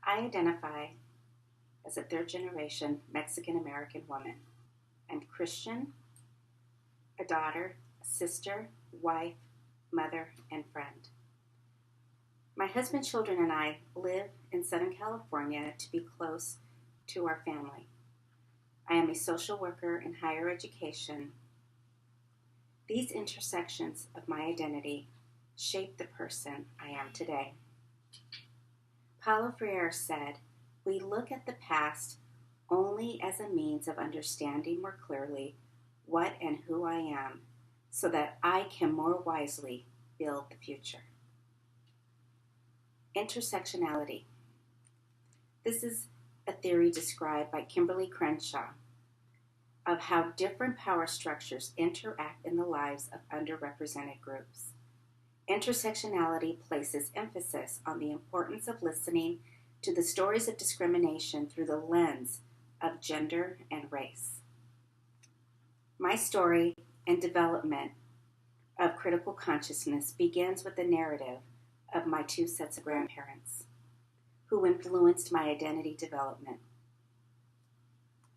I identify as a third-generation Mexican-American woman. I'm Christian, a daughter, a sister, wife, mother, and friend. My husband, children, and I live in Southern California to be close to our family. I am a social worker in higher education. These intersections of my identity shape the person I am today. Paulo Freire said, "We look at the past only as a means of understanding more clearly what and who I am, so that I can more wisely build the future." Intersectionality. This is a theory described by Kimberly Crenshaw of how different power structures interact in the lives of underrepresented groups. Intersectionality places emphasis on the importance of listening to the stories of discrimination through the lens of gender and race. My story and development of critical consciousness begins with the narrative of my two sets of grandparents who influenced my identity development.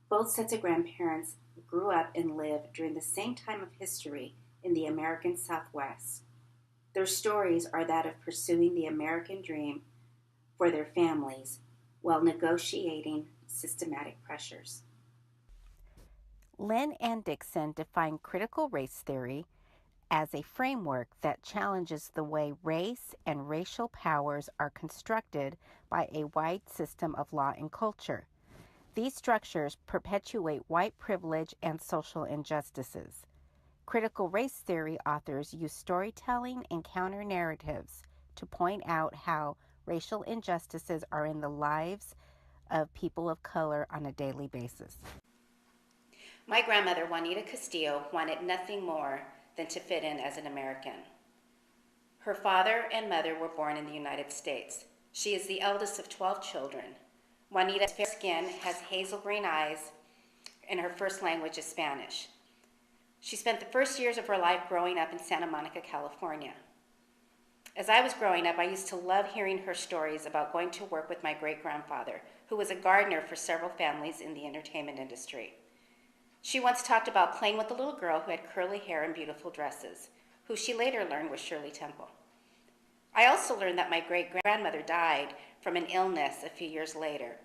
Both sets of grandparents grew up and lived during the same time of history in the American Southwest. Their stories are that of pursuing the American dream for their families while negotiating systematic pressures. Lynn and Dixon define critical race theory as a framework that challenges the way race and racial powers are constructed by a wide system of law and culture. These structures perpetuate white privilege and social injustices. Critical race theory authors use storytelling and counter-narratives to point out how racial injustices are in the lives of people of color on a daily basis. My grandmother, Juanita Castillo, wanted nothing more than to fit in as an American. Her father and mother were born in the United States. She is the eldest of 12 children. Juanita's fair skin, has hazel green eyes, and her first language is Spanish. She spent the first years of her life growing up in Santa Monica, California. As I was growing up, I used to love hearing her stories about going to work with my great-grandfather, who was a gardener for several families in the entertainment industry. She once talked about playing with a little girl who had curly hair and beautiful dresses, who she later learned was Shirley Temple. I also learned that my great-grandmother died from an illness a few years later,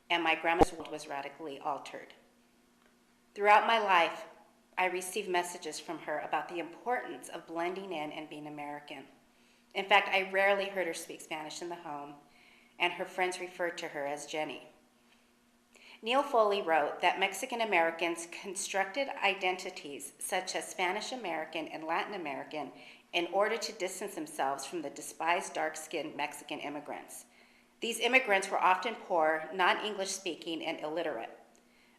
and my grandma's world was radically altered. Throughout my life, I received messages from her about the importance of blending in and being American. In fact, I rarely heard her speak Spanish in the home, and her friends referred to her as Jenny. Neil Foley wrote that Mexican Americans constructed identities such as Spanish American and Latin American in order to distance themselves from the despised dark-skinned Mexican immigrants. These immigrants were often poor, non-English speaking, and illiterate.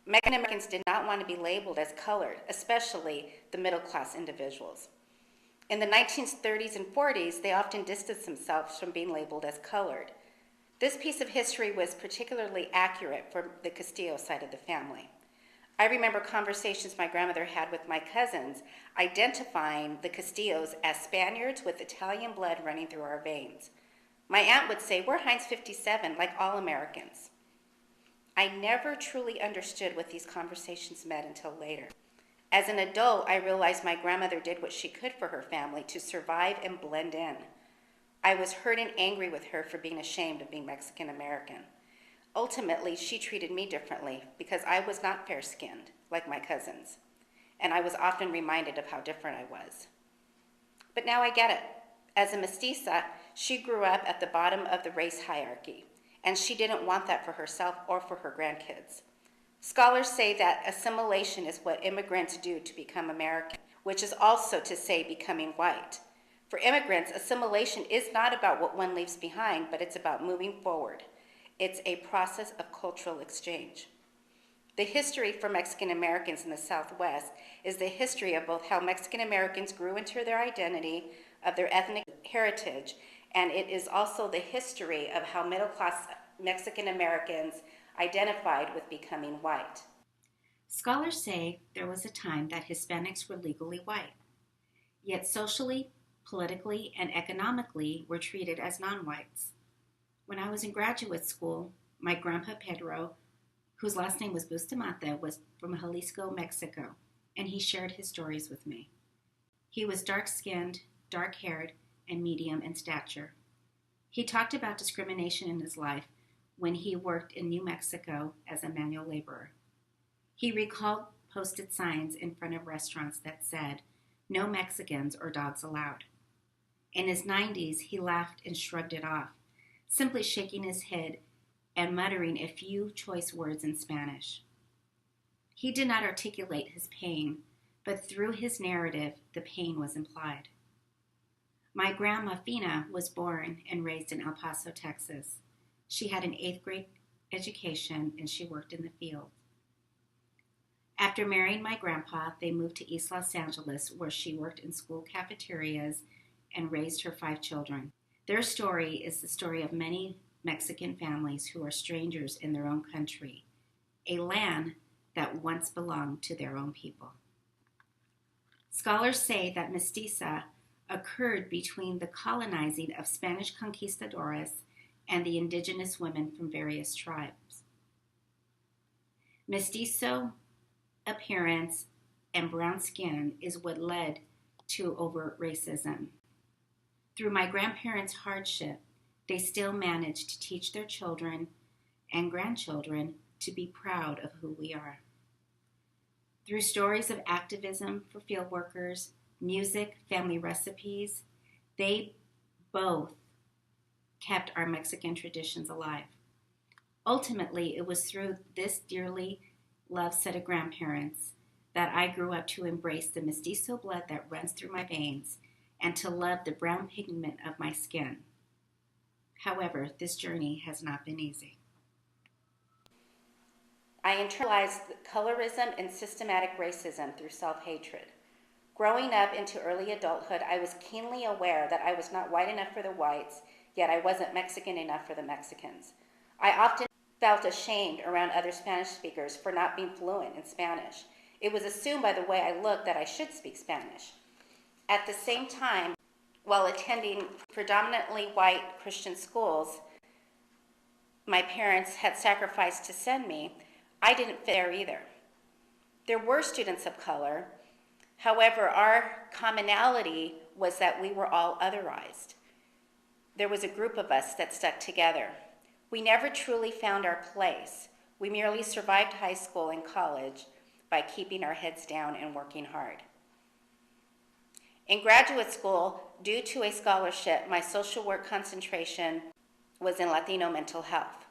Mexican Americans did not want to be labeled as colored, especially the middle-class individuals. In the 1930s and 40s, they often distanced themselves from being labeled as colored. This piece of history was particularly accurate for the Castillo side of the family. I remember conversations my grandmother had with my cousins identifying the Castillos as Spaniards with Italian blood running through our veins. My aunt would say, "We're Heinz 57, like all Americans." I never truly understood what these conversations meant until later. As an adult, I realized my grandmother did what she could for her family to survive and blend in. I was hurt and angry with her for being ashamed of being Mexican American. Ultimately, she treated me differently because I was not fair-skinned like my cousins, and I was often reminded of how different I was. But now I get it. As a mestiza, she grew up at the bottom of the race hierarchy, and she didn't want that for herself or for her grandkids. Scholars say that assimilation is what immigrants do to become American, which is also to say becoming white. For immigrants, assimilation is not about what one leaves behind, but it's about moving forward. It's a process of cultural exchange. The history for Mexican Americans in the Southwest is the history of both how Mexican Americans grew into their identity, of their ethnic heritage, and it is also the history of how middle-class Mexican Americans identified with becoming white. Scholars say there was a time that Hispanics were legally white, yet socially, politically, and economically were treated as non-whites. When I was in graduate school, my grandpa Pedro, whose last name was Bustamante, was from Jalisco, Mexico, and he shared his stories with me. He was dark-skinned, dark-haired, and medium in stature. He talked about discrimination in his life when he worked in New Mexico as a manual laborer. He recalled posted signs in front of restaurants that said, "No Mexicans or dogs allowed." In his 90s, he laughed and shrugged it off, simply shaking his head and muttering a few choice words in Spanish. He did not articulate his pain, but through his narrative, the pain was implied. My grandma Fina was born and raised in El Paso, Texas. She had an 8th grade education and she worked in the field. After marrying my grandpa, they moved to East Los Angeles, where she worked in school cafeterias and raised her 5 children. Their story is the story of many Mexican families who are strangers in their own country, a land that once belonged to their own people. Scholars say that mestiza occurred between the colonizing of Spanish conquistadores and the indigenous women from various tribes. Mestizo appearance and brown skin is what led to overt racism. Through my grandparents' hardship, they still managed to teach their children and grandchildren to be proud of who we are. Through stories of activism for field workers, music, family recipes, they both kept our Mexican traditions alive. Ultimately, it was through this dearly loved set of grandparents that I grew up to embrace the mestizo blood that runs through my veins and to love the brown pigment of my skin. However, this journey has not been easy. I internalized colorism and systematic racism through self-hatred. Growing up into early adulthood, I was keenly aware that I was not white enough for the whites, yet I wasn't Mexican enough for the Mexicans. I often felt ashamed around other Spanish speakers for not being fluent in Spanish. It was assumed by the way I looked that I should speak Spanish. At the same time, while attending predominantly white Christian schools my parents had sacrificed to send me, I didn't fit there either. There were students of color. However, our commonality was that we were all otherized. There was a group of us that stuck together. We never truly found our place. We merely survived high school and college by keeping our heads down and working hard. In graduate school, due to a scholarship, my social work concentration was in Latino mental health.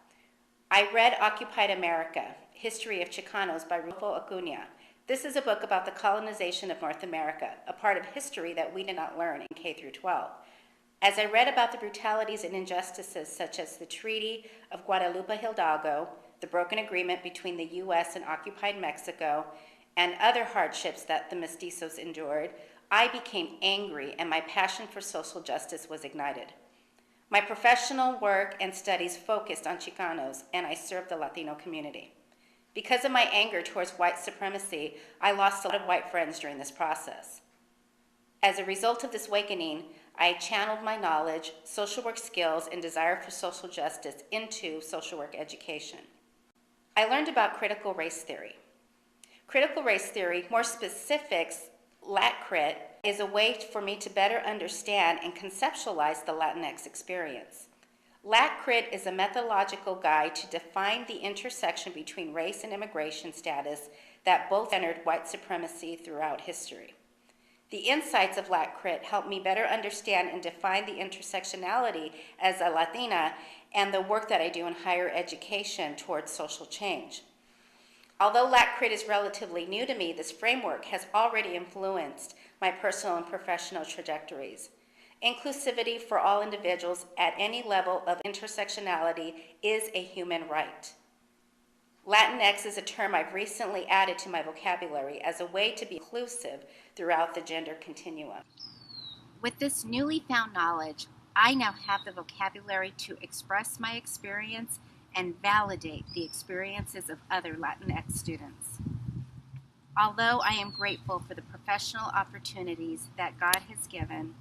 I read Occupied America, History of Chicanos by Rufo Acuna. This is a book about the colonization of North America, a part of history that we did not learn in K through 12. As I read about the brutalities and injustices such as the Treaty of Guadalupe Hidalgo, the broken agreement between the U.S. and occupied Mexico, and other hardships that the mestizos endured, I became angry and my passion for social justice was ignited. My professional work and studies focused on Chicanos, and I served the Latino community. Because of my anger towards white supremacy, I lost a lot of white friends during this process. As a result of this awakening, I channeled my knowledge, social work skills, and desire for social justice into social work education. I learned about critical race theory. Critical race theory, more specifics, LatCrit, is a way for me to better understand and conceptualize the Latinx experience. LatCrit is a methodological guide to define the intersection between race and immigration status that both entered white supremacy throughout history. The insights of LatCrit help me better understand and define the intersectionality as a Latina and the work that I do in higher education towards social change. Although LatCrit is relatively new to me, this framework has already influenced my personal and professional trajectories. Inclusivity for all individuals at any level of intersectionality is a human right. Latinx is a term I've recently added to my vocabulary as a way to be inclusive throughout the gender continuum. With this newly found knowledge, I now have the vocabulary to express my experience and validate the experiences of other Latinx students. Although I am grateful for the professional opportunities that God has given,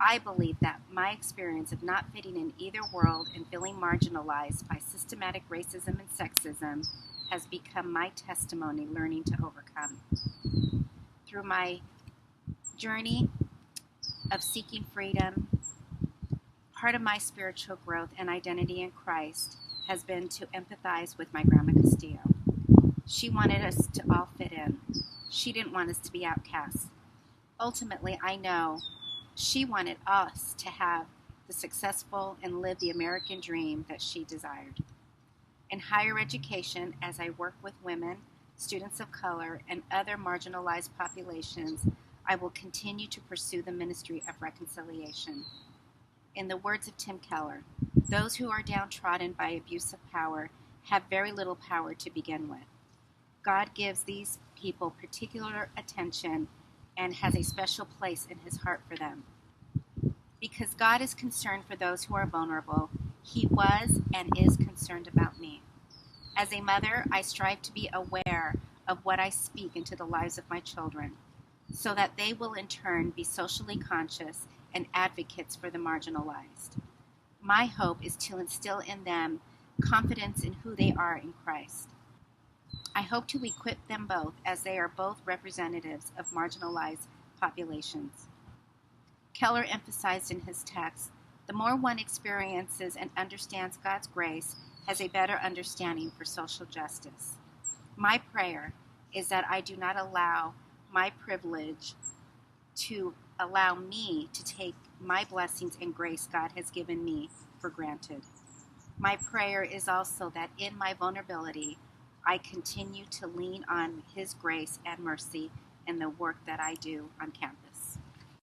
I believe that my experience of not fitting in either world and feeling marginalized by systematic racism and sexism has become my testimony learning to overcome. Through my journey of seeking freedom, part of my spiritual growth and identity in Christ has been to empathize with my Grandma Castillo. She wanted us to all fit in. She didn't want us to be outcasts. Ultimately, I know she wanted us to have the successful and live the American dream that she desired. In higher education, as I work with women, students of color, and other marginalized populations, I will continue to pursue the ministry of reconciliation. In the words of Tim Keller, those who are downtrodden by abuse of power have very little power to begin with. God gives these people particular attention and has a special place in his heart for them. Because God is concerned for those who are vulnerable, he was and is concerned about me. As a mother, I strive to be aware of what I speak into the lives of my children, so that they will in turn be socially conscious and advocates for the marginalized. My hope is to instill in them confidence in who they are in Christ. I hope to equip them both, as they are both representatives of marginalized populations. Keller emphasized in his text, the more one experiences and understands God's grace, has a better understanding for social justice. My prayer is that I do not allow my privilege to allow me to take my blessings and grace God has given me for granted. My prayer is also that in my vulnerability, I continue to lean on his grace and mercy in the work that I do on campus.